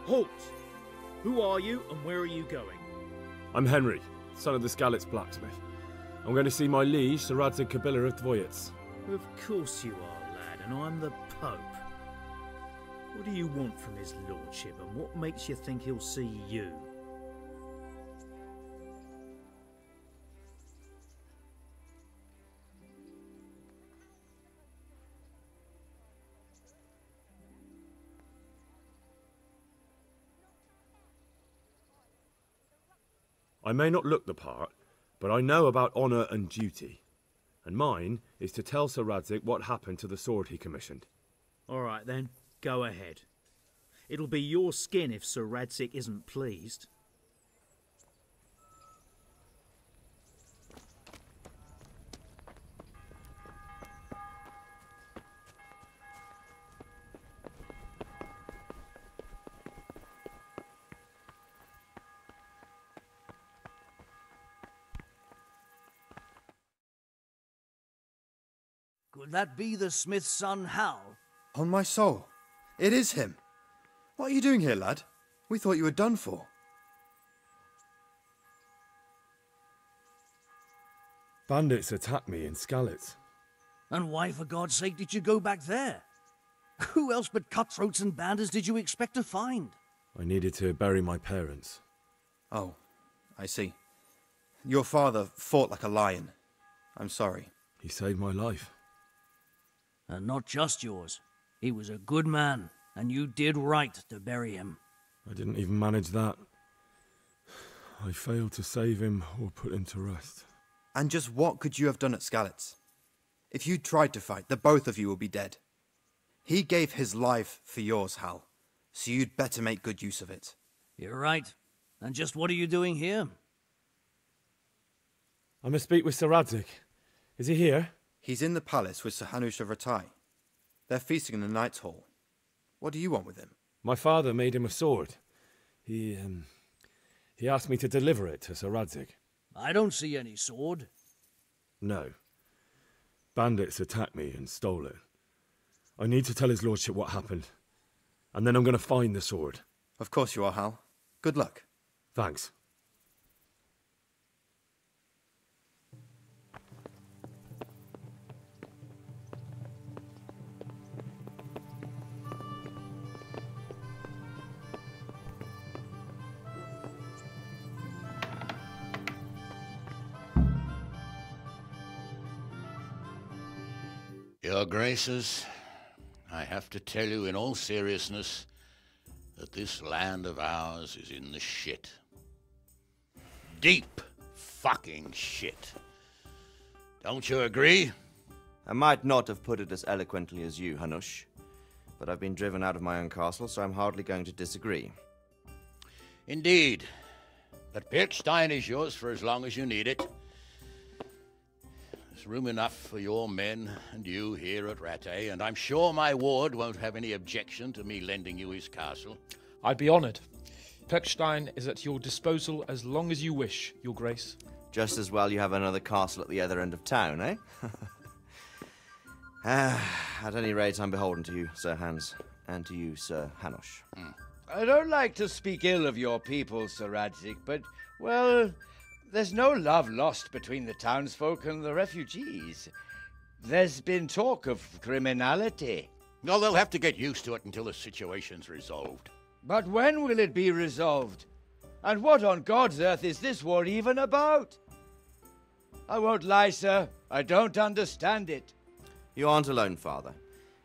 Halt! Who are you and where are you going? I'm Henry, son of the Skalitz blacksmith. I'm going to see my liege, Sir Radzig Kobyla of Dvoyets. Of course you are, lad, and I'm the Pope. What do you want from his lordship, and what makes you think he'll see you? I may not look the part, but I know about honour and duty. And mine is to tell Sir Radzig what happened to the sword he commissioned. All right then, go ahead. It'll be your skin if Sir Radzig isn't pleased. Could that be the smith's son, Hal? On my soul, it is him. What are you doing here, lad? We thought you were done for. Bandits attacked me in Skalitz. And why, for God's sake, did you go back there? Who else but cutthroats and bandits did you expect to find? I needed to bury my parents. Oh, I see. Your father fought like a lion. I'm sorry. He saved my life. And not just yours. He was a good man, and you did right to bury him. I didn't even manage that. I failed to save him or put him to rest. And just what could you have done at Skalitz? If you tried to fight, the both of you will be dead. He gave his life for yours, Hal, so you'd better make good use of it. You're right. And just what are you doing here? I must speak with Sir Radzig. Is he here? He's in the palace with Sir Hanush of Rattay. They're feasting in the Knight's Hall. What do you want with him? My father made him a sword. He asked me to deliver it to Sir Radzig. I don't see any sword. No. Bandits attacked me and stole it. I need to tell his lordship what happened. And then I'm going to find the sword. Of course you are, Hal. Good luck. Thanks. Your Graces, I have to tell you in all seriousness that this land of ours is in the shit. Deep fucking shit. Don't you agree? I might not have put it as eloquently as you, Hanush, but I've been driven out of my own castle, so I'm hardly going to disagree. Indeed. But Pirkstein is yours for as long as you need it. There's room enough for your men and you here at Rattay, and I'm sure my ward won't have any objection to me lending you his castle. I'd be honoured. Pirkstein is at your disposal as long as you wish, Your Grace. Just as well you have another castle at the other end of town, eh? At any rate, I'm beholden to you, Sir Hans, and to you, Sir Hanush. I don't like to speak ill of your people, Sir Radzig, but, well, there's no love lost between the townsfolk and the refugees. There's been talk of criminality. Well, they'll have to get used to it until the situation's resolved. But when will it be resolved? And what on God's earth is this war even about? I won't lie, sir. I don't understand it. You aren't alone, Father.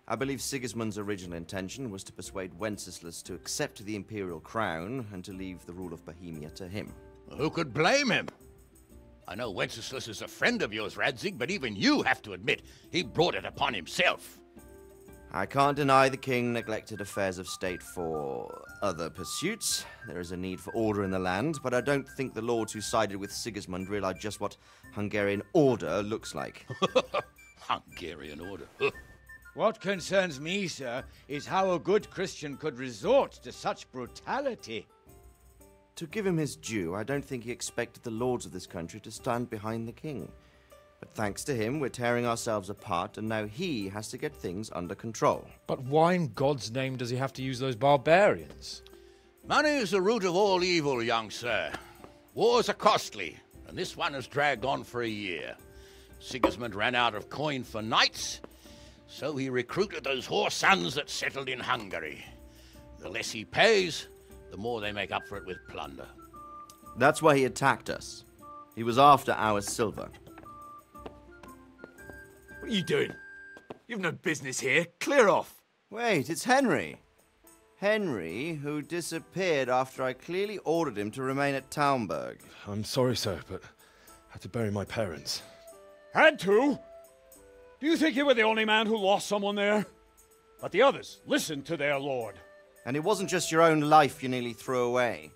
I believe Sigismund's original intention was to persuade Wenceslas to accept the imperial crown and to leave the rule of Bohemia to him. Who could blame him? I know Wenceslas is a friend of yours, Radzig, but even you have to admit he brought it upon himself. I can't deny the king neglected affairs of state for other pursuits. There is a need for order in the land, but I don't think the lords who sided with Sigismund realized just what Hungarian order looks like. Hungarian order. What concerns me, sir, is how a good Christian could resort to such brutality. To give him his due, I don't think he expected the lords of this country to stand behind the king. But thanks to him, we're tearing ourselves apart, and now he has to get things under control. But why in God's name does he have to use those barbarians? Money is the root of all evil, young sir. Wars are costly, and this one has dragged on for a year. Sigismund ran out of coin for knights, so he recruited those whore sons that settled in Hungary. The less he pays, the more they make up for it with plunder. That's why he attacked us. He was after our silver. What are you doing? You've no business here. Clear off. Wait, it's Henry. Henry, who disappeared after I clearly ordered him to remain at Talmberg. I'm sorry, sir, but I had to bury my parents. Had to? Do you think you were the only man who lost someone there? But the others listened to their lord. And it wasn't just your own life you nearly threw away.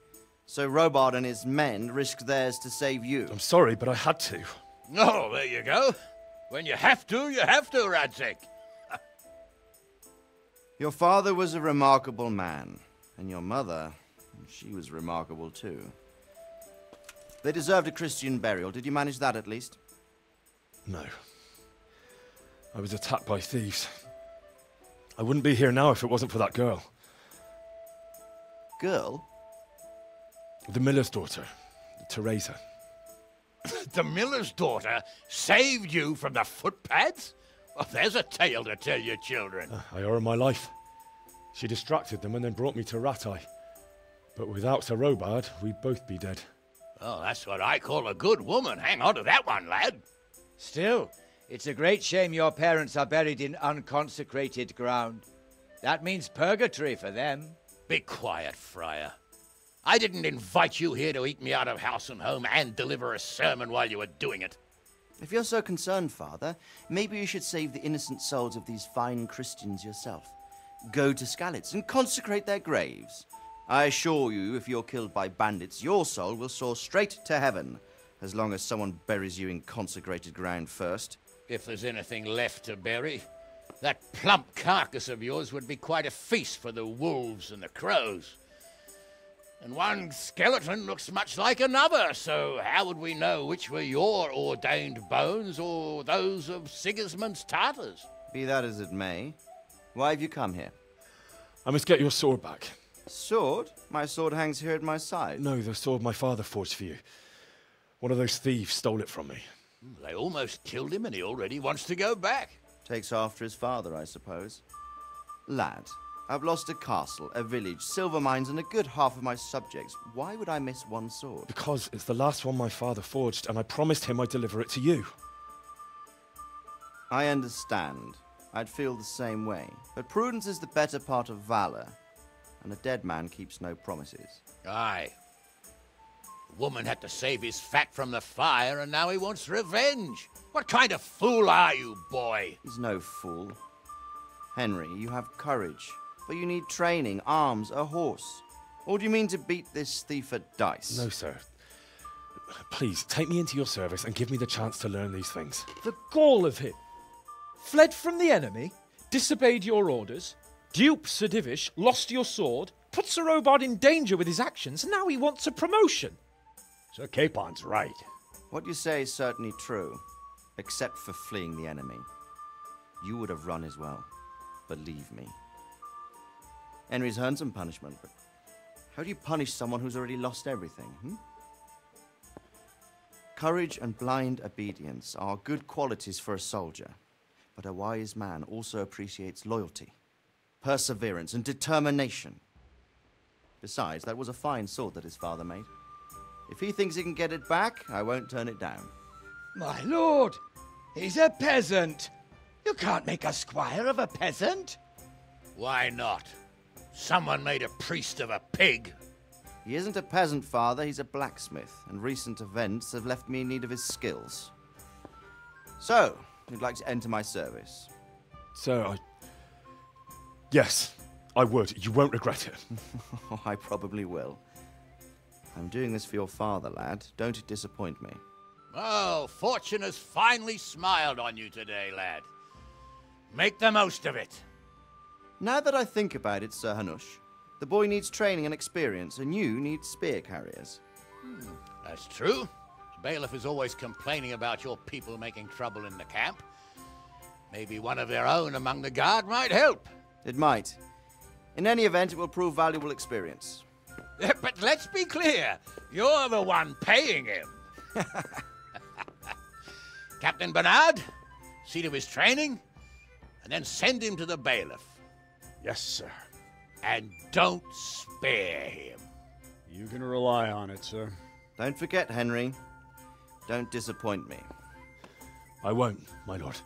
So Robard and his men risked theirs to save you. I'm sorry, but I had to. Oh, there you go. When you have to, Radzig. Your father was a remarkable man, and your mother, she was remarkable too. They deserved a Christian burial. Did you manage that at least? No. I was attacked by thieves. I wouldn't be here now if it wasn't for that girl. Girl? The miller's daughter, Teresa. The miller's daughter saved you from the footpads? Well, there's a tale to tell your children. I owe her my life. She distracted them and then brought me to Rattay. But without Sir Robard, we'd both be dead. Oh, that's what I call a good woman. Hang on to that one, lad. Still, it's a great shame your parents are buried in unconsecrated ground. That means purgatory for them. Be quiet, Friar. I didn't invite you here to eat me out of house and home and deliver a sermon while you were doing it. If you're so concerned, Father, maybe you should save the innocent souls of these fine Christians yourself. Go to Skalitz and consecrate their graves. I assure you, if you're killed by bandits, your soul will soar straight to heaven, as long as someone buries you in consecrated ground first. If there's anything left to bury, that plump carcass of yours would be quite a feast for the wolves and the crows. And one skeleton looks much like another, so how would we know which were your ordained bones or those of Sigismund's Tartars? Be that as it may, why have you come here? I must get your sword back. Sword? My sword hangs here at my side. No, the sword my father forged for you. One of those thieves stole it from me. They almost killed him and he already wants to go back. Takes after his father, I suppose. Lad, I've lost a castle, a village, silver mines, and a good half of my subjects. Why would I miss one sword? Because it's the last one my father forged, and I promised him I'd deliver it to you. I understand. I'd feel the same way. But prudence is the better part of valor, and a dead man keeps no promises. Aye. The woman had to save his fat from the fire, and now he wants revenge. What kind of fool are you, boy? He's no fool. Henry, you have courage, but you need training, arms, a horse. Or do you mean to beat this thief at dice? No, sir. Please, take me into your service and give me the chance to learn these things. The gall of him. Fled from the enemy, disobeyed your orders, duped Sir Divish, lost your sword, put Sir Robard in danger with his actions, and now he wants a promotion. Sir Capon's right. What you say is certainly true, except for fleeing the enemy. You would have run as well. Believe me. Henry's earned some punishment, but how do you punish someone who's already lost everything, Courage and blind obedience are good qualities for a soldier, but a wise man also appreciates loyalty, perseverance, and determination. Besides, that was a fine sword that his father made. If he thinks he can get it back, I won't turn it down. My lord, he's a peasant. You can't make a squire of a peasant. Why not? Someone made a priest of a pig. He isn't a peasant, Father, he's a blacksmith, and recent events have left me in need of his skills. So, you'd like to enter my service? Sir, Yes, I would. You won't regret it. Oh, I probably will. I'm doing this for your father, lad. Don't disappoint me. Oh, fortune has finally smiled on you today, lad. Make the most of it. Now that I think about it, Sir Hanush, the boy needs training and experience, and you need spear carriers. That's true. The bailiff is always complaining about your people making trouble in the camp. Maybe one of their own among the guard might help. It might. In any event, it will prove valuable experience. But let's be clear, you're the one paying him. Captain Bernard, see to his training, and then send him to the bailiff. Yes, sir. And don't spare him. You can rely on it, sir. Don't forget, Henry. Don't disappoint me. I won't, my lord.